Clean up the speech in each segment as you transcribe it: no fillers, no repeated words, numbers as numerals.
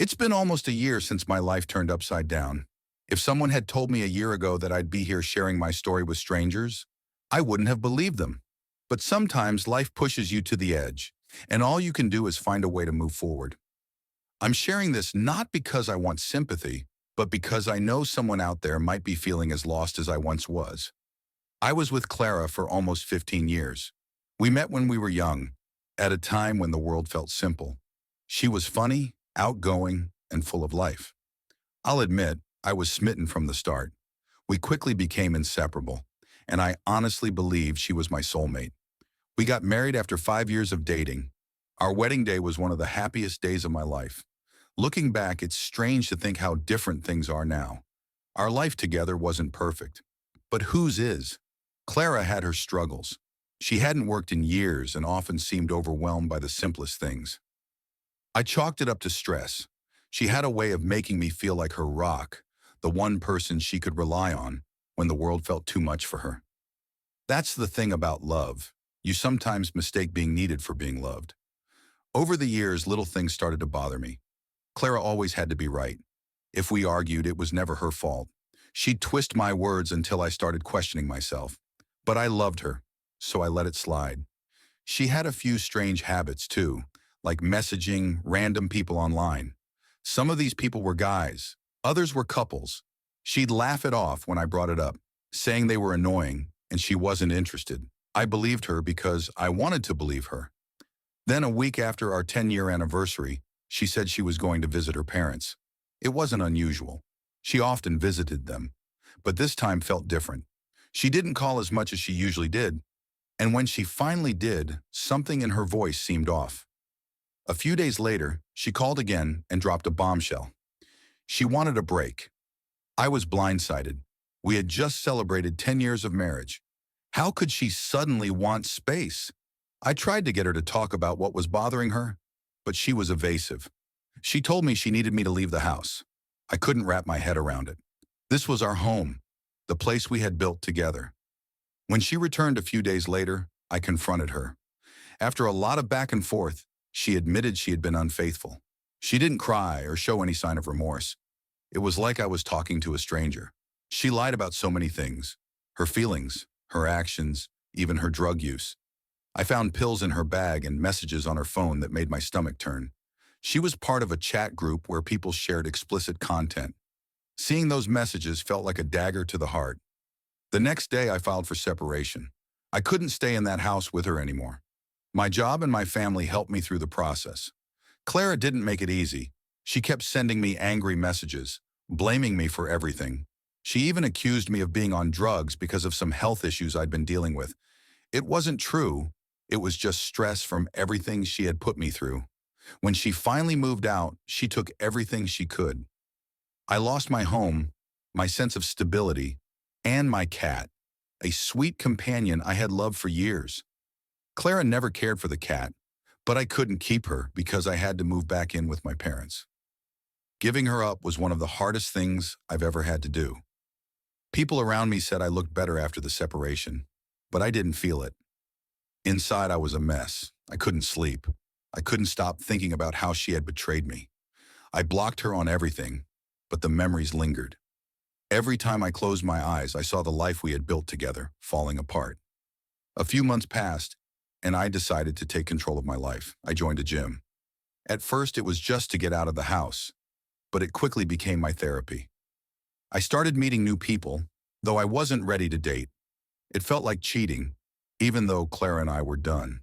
It's been almost a year since my life turned upside down. If someone had told me a year ago that I'd be here sharing my story with strangers, I wouldn't have believed them. But sometimes life pushes you to the edge, and all you can do is find a way to move forward. I'm sharing this not because I want sympathy, but because I know someone out there might be feeling as lost as I once was. I was with Clara for almost 15 years. We met when we were young, at a time when the world felt simple. She was funny, outgoing, and full of life. I'll admit, I was smitten from the start. We quickly became inseparable, and I honestly believed she was my soulmate. We got married after 5 years of dating. Our wedding day was one of the happiest days of my life. Looking back, it's strange to think how different things are now. Our life together wasn't perfect, but whose is? Clara had her struggles. She hadn't worked in years and often seemed overwhelmed by the simplest things. I chalked it up to stress. She had a way of making me feel like her rock, the one person she could rely on when the world felt too much for her. That's the thing about love. You sometimes mistake being needed for being loved. Over the years, little things started to bother me. Clara always had to be right. If we argued, it was never her fault. She'd twist my words until I started questioning myself. But I loved her, so I let it slide. She had a few strange habits, too, like messaging random people online. Some of these people were guys, others were couples. She'd laugh it off when I brought it up, saying they were annoying and she wasn't interested. I believed her because I wanted to believe her. Then a week after our 10-year anniversary, she said she was going to visit her parents. It wasn't unusual. She often visited them, but this time felt different. She didn't call as much as she usually did, and when she finally did, something in her voice seemed off. A few days later, she called again and dropped a bombshell. She wanted a break. I was blindsided. We had just celebrated 10 years of marriage. How could she suddenly want space? I tried to get her to talk about what was bothering her, but she was evasive. She told me she needed me to leave the house. I couldn't wrap my head around it. This was our home, the place we had built together. When she returned a few days later, I confronted her. After a lot of back and forth, she admitted she had been unfaithful. She didn't cry or show any sign of remorse. It was like I was talking to a stranger. She lied about so many things: her feelings, her actions, even her drug use. I found pills in her bag and messages on her phone that made my stomach turn. She was part of a chat group where people shared explicit content. Seeing those messages felt like a dagger to the heart. The next day, I filed for separation. I couldn't stay in that house with her anymore. My job and my family helped me through the process. Clara didn't make it easy. She kept sending me angry messages, blaming me for everything. She even accused me of being on drugs because of some health issues I'd been dealing with. It wasn't true. It was just stress from everything she had put me through. When she finally moved out, she took everything she could. I lost my home, my sense of stability, and my cat, a sweet companion I had loved for years. Clara never cared for the cat, but I couldn't keep her because I had to move back in with my parents. Giving her up was one of the hardest things I've ever had to do. People around me said I looked better after the separation, but I didn't feel it. Inside, I was a mess. I couldn't sleep. I couldn't stop thinking about how she had betrayed me. I blocked her on everything, but the memories lingered. Every time I closed my eyes, I saw the life we had built together falling apart. A few months passed, and I decided to take control of my life. I joined a gym. At first, it was just to get out of the house, but it quickly became my therapy. I started meeting new people, though I wasn't ready to date. It felt like cheating, even though Clara and I were done.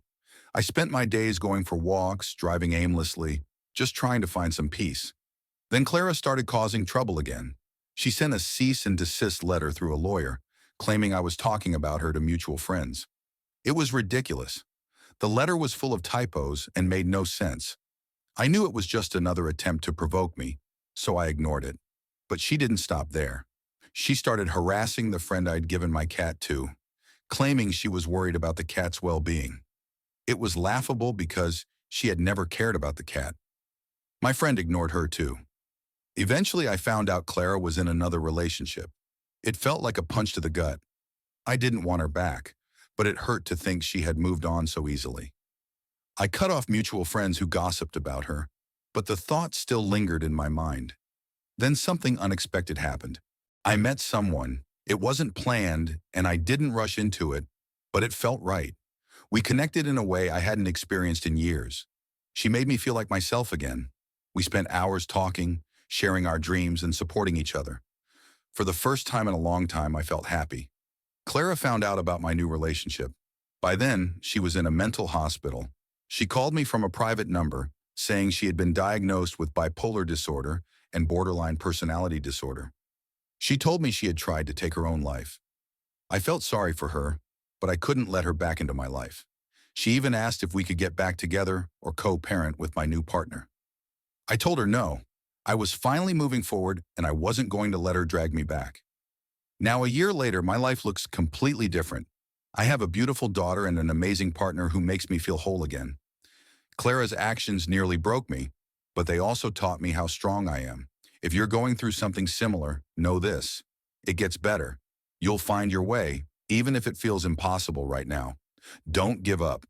I spent my days going for walks, driving aimlessly, just trying to find some peace. Then Clara started causing trouble again. She sent a cease and desist letter through a lawyer, claiming I was talking about her to mutual friends. It was ridiculous. The letter was full of typos and made no sense. I knew it was just another attempt to provoke me, so I ignored it. But she didn't stop there. She started harassing the friend I'd given my cat to, claiming she was worried about the cat's well-being. It was laughable because she had never cared about the cat. My friend ignored her too. Eventually, I found out Clara was in another relationship. It felt like a punch to the gut. I didn't want her back, but it hurt to think she had moved on so easily. I cut off mutual friends who gossiped about her, but the thought still lingered in my mind. Then something unexpected happened. I met someone. It wasn't planned, and I didn't rush into it, but it felt right. We connected in a way I hadn't experienced in years. She made me feel like myself again. We spent hours talking, sharing our dreams, and supporting each other. For the first time in a long time, I felt happy. Clara found out about my new relationship. By then, she was in a mental hospital. She called me from a private number, saying she had been diagnosed with bipolar disorder and borderline personality disorder. She told me she had tried to take her own life. I felt sorry for her, but I couldn't let her back into my life. She even asked if we could get back together or co-parent with my new partner. I told her no. I was finally moving forward, and I wasn't going to let her drag me back. Now, a year later, my life looks completely different. I have a beautiful daughter and an amazing partner who makes me feel whole again. Clara's actions nearly broke me, but they also taught me how strong I am. If you're going through something similar, know this: it gets better. You'll find your way, even if it feels impossible right now. Don't give up.